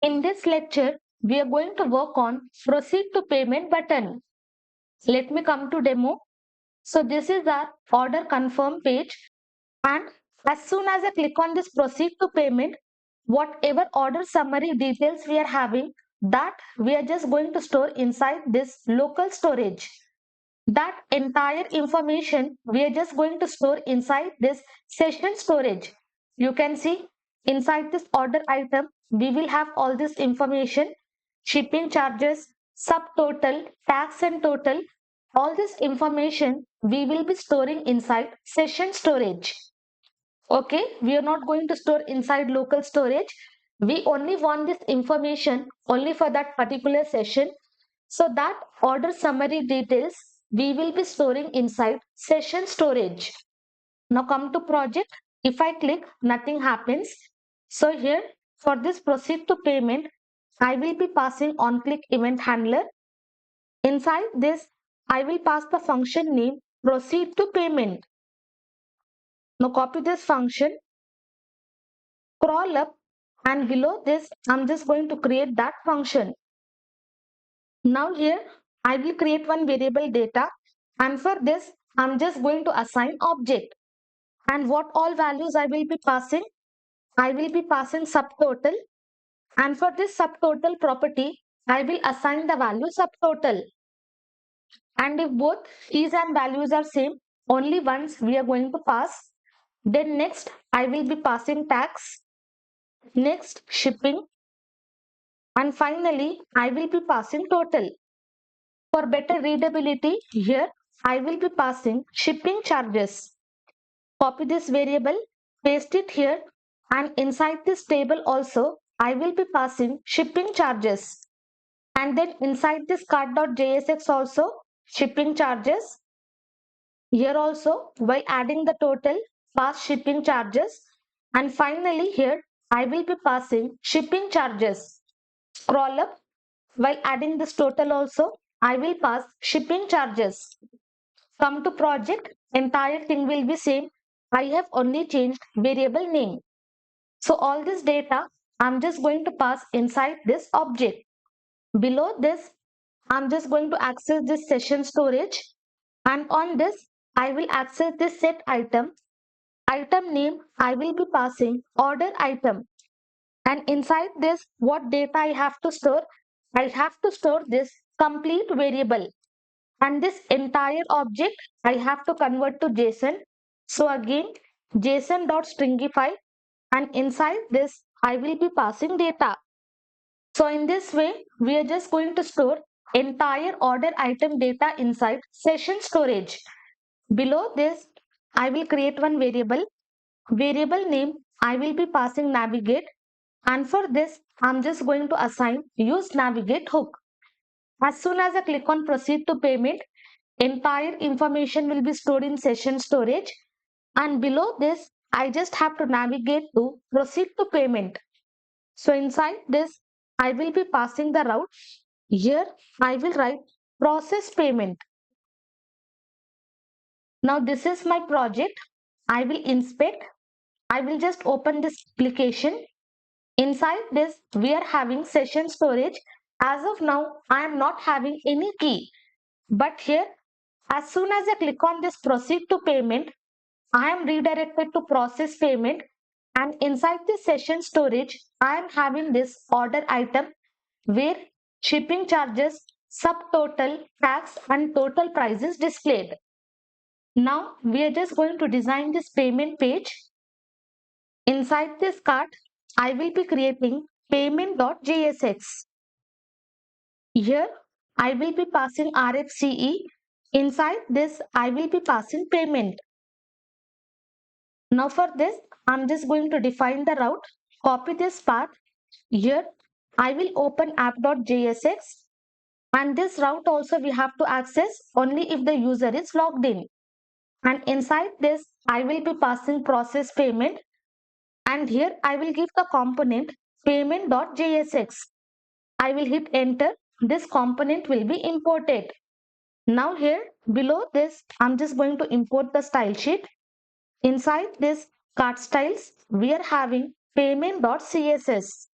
In this lecture, we are going to work on proceed to payment button. Let me come to demo. So this is our order confirm page, and as soon as I click on this proceed to payment, whatever order summary details we are having, that we are just going to store inside this local storage. That entire information we are just going to store inside this session storage. You can see inside this order item, we will have all this information, shipping charges, subtotal, tax and total. All this information we will be storing inside session storage. Okay, we are not going to store inside local storage. We only want this information only for that particular session. So that order summary details we will be storing inside session storage. Now come to project. If I click, nothing happens. So here for this proceed to payment, I will be passing on click event handler. Inside this, I will pass the function name proceed to payment. Now copy this function, scroll up, and below this, I'm just going to create that function. Now here, I will create one variable data, and for this, I'm just going to assign object. And what all values I will be passing? I will be passing subtotal, and for this subtotal property, I will assign the value subtotal. And if both keys and values are same, only once we are going to pass. Then next, I will be passing tax, next shipping, and finally, I will be passing total. For better readability, here I will be passing shipping charges. Copy this variable, paste it here, and inside this table also, I will be passing shipping charges. And then inside this cart.jsx also, shipping charges. Here also, by adding the total, pass shipping charges. And finally here, I will be passing shipping charges. Scroll up. While adding this total also, I will pass shipping charges. Come to project, entire thing will be same. I have only changed variable name. So all this data, I'm just going to pass inside this object. Below this, I'm just going to access this session storage. And on this, I will access this set item. Item name, I will be passing order item. And inside this, what data I have to store? I have to store this complete variable. And this entire object, I have to convert to JSON. So again, JSON.stringify, and inside this, I will be passing data. So in this way, we are just going to store entire order item data inside session storage. Below this, I will create one variable. Variable name, I will be passing navigate. And for this, I'm just going to assign use navigate hook. As soon as I click on proceed to payment, entire information will be stored in session storage. And below this, I just have to navigate to proceed to payment. So inside this, I will be passing the route. Here, I will write process payment. Now this is my project. I will inspect. I will just open this application. Inside this, we are having session storage. As of now, I am not having any key. But here, as soon as I click on this proceed to payment, I am redirected to process payment, and inside this session storage, I am having this order item where shipping charges, subtotal, tax and total price is displayed. Now we are just going to design this payment page. Inside this cart, I will be creating payment.jsx. Here I will be passing RFCE. Inside this, I will be passing payment. Now for this, I'm just going to define the route, copy this path. Here, I will open app.jsx, and this route also we have to access only if the user is logged in. And inside this, I will be passing process payment, and here I will give the component payment.jsx. I will hit enter. This component will be imported. Now here below this, I'm just going to import the style sheet. Inside this cart styles, we are having payment.css.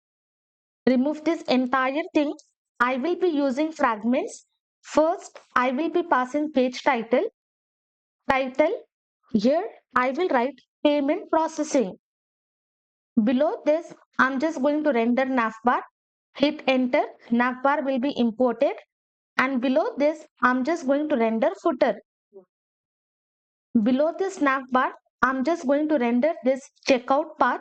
remove this entire thing. I will be using fragments. First, I will be passing page title. Here, I will write payment processing. Below this, I'm just going to render navbar. Hit enter. Navbar will be imported. And below this, I'm just going to render footer. Below this navbar, I'm just going to render this checkout path.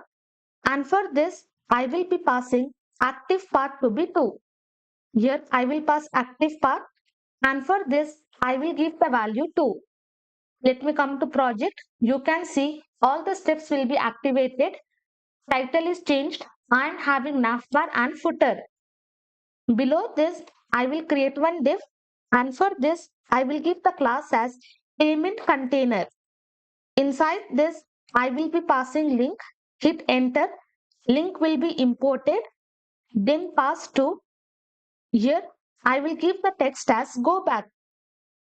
And for this, I will be passing active path to be 2. Here, I will pass active path. And for this, I will give the value 2. Let me come to project. You can see all the steps will be activated. Title is changed. I am having navbar and footer. Below this, I will create one div, and for this, I will give the class as payment container. Inside this, I will be passing link. Hit enter. Link will be imported. Then pass to. Here, I will give the text as go back.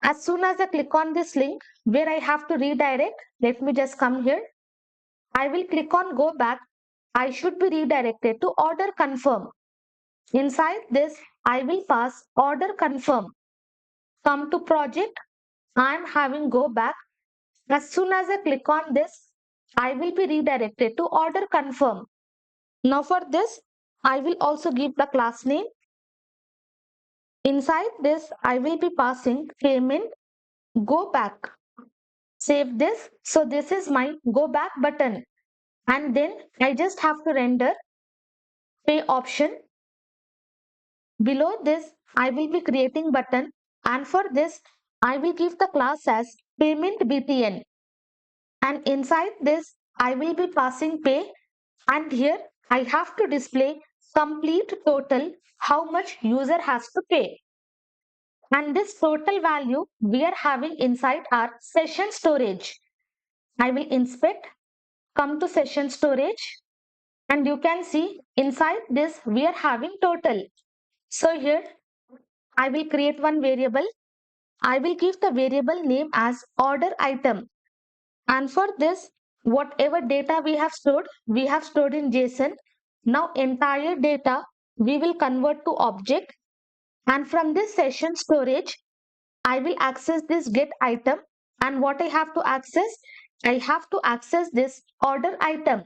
As soon as I click on this link where I have to redirect, let me just come here. I will click on go back. I should be redirected to order confirm. Inside this, I will pass order confirm. Come to project. I am having go back. As soon as I click on this, I will be redirected to order confirm. Now for this, I will also give the class name. Inside this, I will be passing payment go back. Save this. So this is my go back button. And then I just have to render pay option. Below this, I will be creating button, and for this, I will give the class as payment BTN. And inside this, I will be passing pay, and here I have to display complete total, how much user has to pay. And this total value we are having inside our session storage. I will inspect, come to session storage, and you can see inside this we are having total. So here I will create one variable. I will give the variable name as order item. And for this, whatever data we have stored in JSON. Now entire data we will convert to object. And from this session storage, I will access this get item. And what I have to access? I have to access this order item.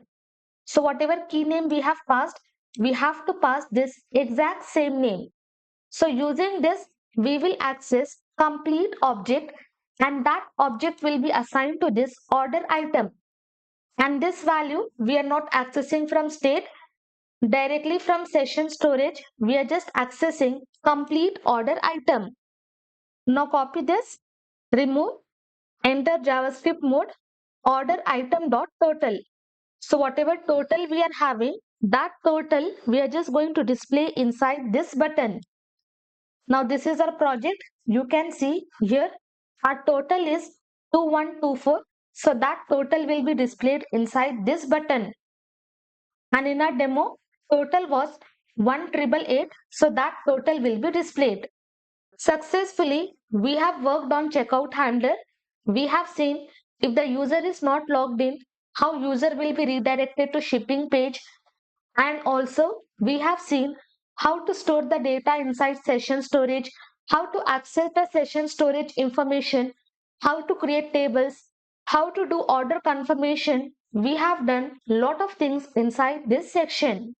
So whatever key name we have passed, we have to pass this exact same name. So using this, we will access complete object, and that object will be assigned to this order item. And this value we are not accessing from state, directly from session storage. We are just accessing complete order item. Now copy this, remove, enter JavaScript mode, order item dot total. So whatever total we are having, that total we are just going to display inside this button. Now this is our project. You can see here our total is 2124. So that total will be displayed inside this button. And in our demo, total was 1888. So that total will be displayed. Successfully, we have worked on checkout handler. We have seen if the user is not logged in, how user will be redirected to shipping page. And also we have seen how to store the data inside session storage, how to access the session storage information, how to create tables, how to do order confirmation. We have done lot of things inside this section.